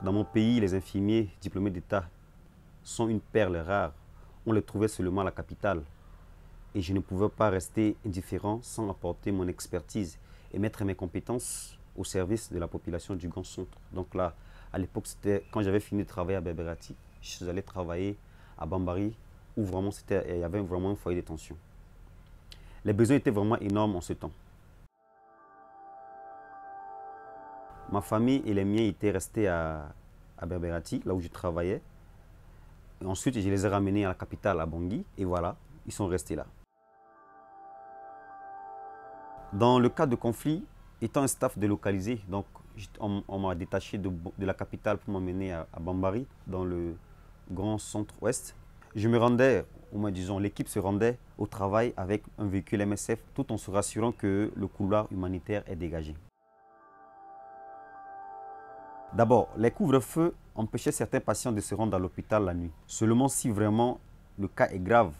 Dans mon pays, les infirmiers diplômés d'État sont une perle rare. On les trouvait seulement à la capitale. Et je ne pouvais pas rester indifférent sans apporter mon expertise et mettre mes compétences au service de la population du Grand Centre. Donc là, à l'époque, c'était quand j'avais fini de travailler à Berberati, je suis allé travailler à Bambari, où vraiment il y avait vraiment un foyer de tension. Les besoins étaient vraiment énormes en ce temps. Ma famille et les miens étaient restés à Berberati, là où je travaillais. Et ensuite, je les ai ramenés à la capitale, à Bangui, et voilà, ils sont restés là. Dans le cas de conflit, étant un staff délocalisé, donc on m'a détaché de la capitale pour m'emmener à Bambari, dans le grand centre-ouest. Je me rendais, au moins disons, l'équipe se rendait au travail avec un véhicule MSF, tout en se rassurant que le couloir humanitaire est dégagé. D'abord, les couvre-feux empêchaient certains patients de se rendre à l'hôpital la nuit. Seulement si vraiment le cas est grave.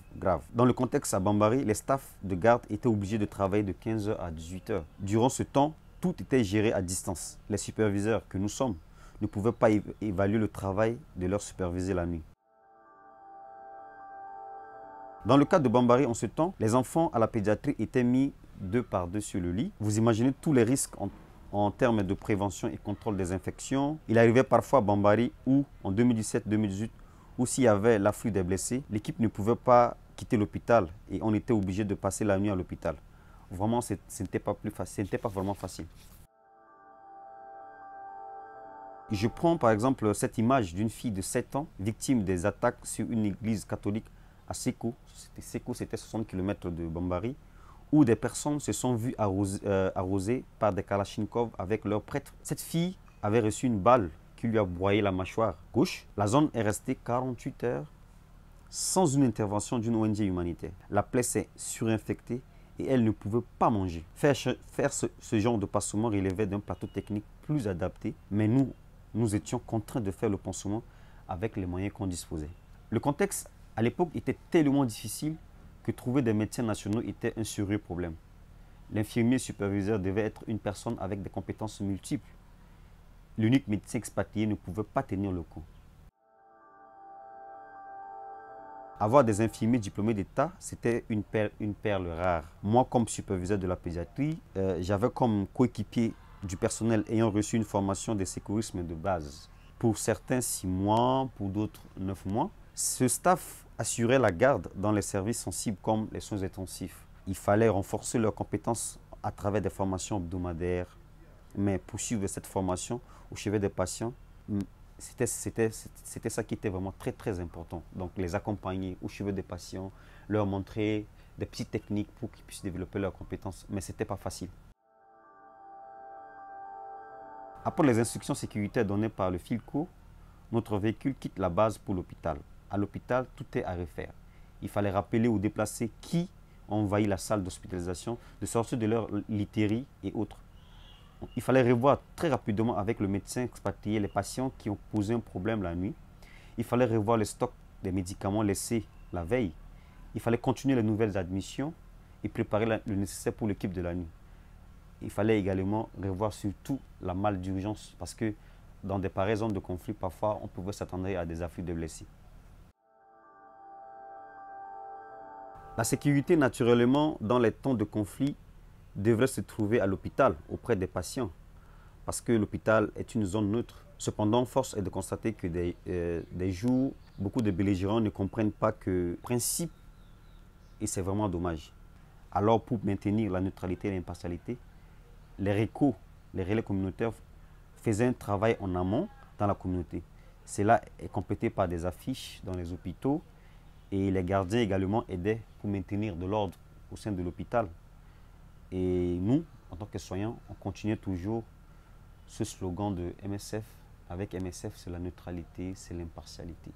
Dans le contexte à Bambari, les staffs de garde étaient obligés de travailler de 15 h à 18 h. Durant ce temps, tout était géré à distance. Les superviseurs que nous sommes ne pouvaient pas évaluer le travail de leurs supervisés la nuit. Dans le cas de Bambari, en ce temps, les enfants à la pédiatrie étaient mis deux par deux sur le lit. Vous imaginez tous les risques en termes de prévention et contrôle des infections. Il arrivait parfois à Bambari où, en 2017-2018, où s'il y avait l'afflux des blessés, l'équipe ne pouvait pas quitter l'hôpital et on était obligé de passer la nuit à l'hôpital. Vraiment, ce n'était pas vraiment facile. Je prends par exemple cette image d'une fille de 7 ans victime des attaques sur une église catholique à Seko. Seko, c'était 60 km de Bambari, où des personnes se sont vues arrosées par des kalachnikovs avec leurs prêtres. Cette fille avait reçu une balle qui lui a broyé la mâchoire gauche. La zone est restée 48 heures sans une intervention d'une ONG humanitaire. La plaie s'est surinfectée et elle ne pouvait pas manger. Faire ce genre de pansement relevait d'un plateau technique plus adapté, mais nous étions contraints de faire le pansement avec les moyens qu'on disposait. Le contexte à l'époque était tellement difficile que trouver des médecins nationaux était un sérieux problème. L'infirmier superviseur devait être une personne avec des compétences multiples. L'unique médecin expatrié ne pouvait pas tenir le coup. Avoir des infirmiers diplômés d'État, c'était une perle rare. Moi, comme superviseur de la pédiatrie, j'avais comme coéquipier du personnel ayant reçu une formation de sécurisme de base. Pour certains, 6 mois, pour d'autres, 9 mois. Ce staff assurait la garde dans les services sensibles comme les soins intensifs. Il fallait renforcer leurs compétences à travers des formations hebdomadaires. Mais pour suivre cette formation au chevet des patients, c'était ça qui était vraiment très important. Donc les accompagner au chevet des patients, leur montrer des petites techniques pour qu'ils puissent développer leurs compétences. Mais ce n'était pas facile. Après les instructions sécuritaires données par le FILCO, notre véhicule quitte la base pour l'hôpital. À l'hôpital, tout est à refaire. Il fallait rappeler aux déplacés qui ont envahi la salle d'hospitalisation de sortir de leur literie et autres. Il fallait revoir très rapidement avec le médecin expatrié les patients qui ont posé un problème la nuit. Il fallait revoir le stock des médicaments laissés la veille. Il fallait continuer les nouvelles admissions et préparer le nécessaire pour l'équipe de la nuit. Il fallait également revoir surtout la malle d'urgence parce que dans des pareilles zones de conflit, parfois on pouvait s'attendre à des afflux de blessés. La sécurité, naturellement, dans les temps de conflit, devrait se trouver à l'hôpital, auprès des patients, parce que l'hôpital est une zone neutre. Cependant, force est de constater que des jours, beaucoup de belligérants ne comprennent pas que principe, et c'est vraiment dommage. Alors, pour maintenir la neutralité et l'impartialité, les RECO, les relais communautaires, faisaient un travail en amont dans la communauté. Cela est complété par des affiches dans les hôpitaux et les gardiens également aidaient pour maintenir de l'ordre au sein de l'hôpital. Et nous, en tant que soignants, on continuait toujours ce slogan de MSF. Avec MSF, c'est la neutralité, c'est l'impartialité.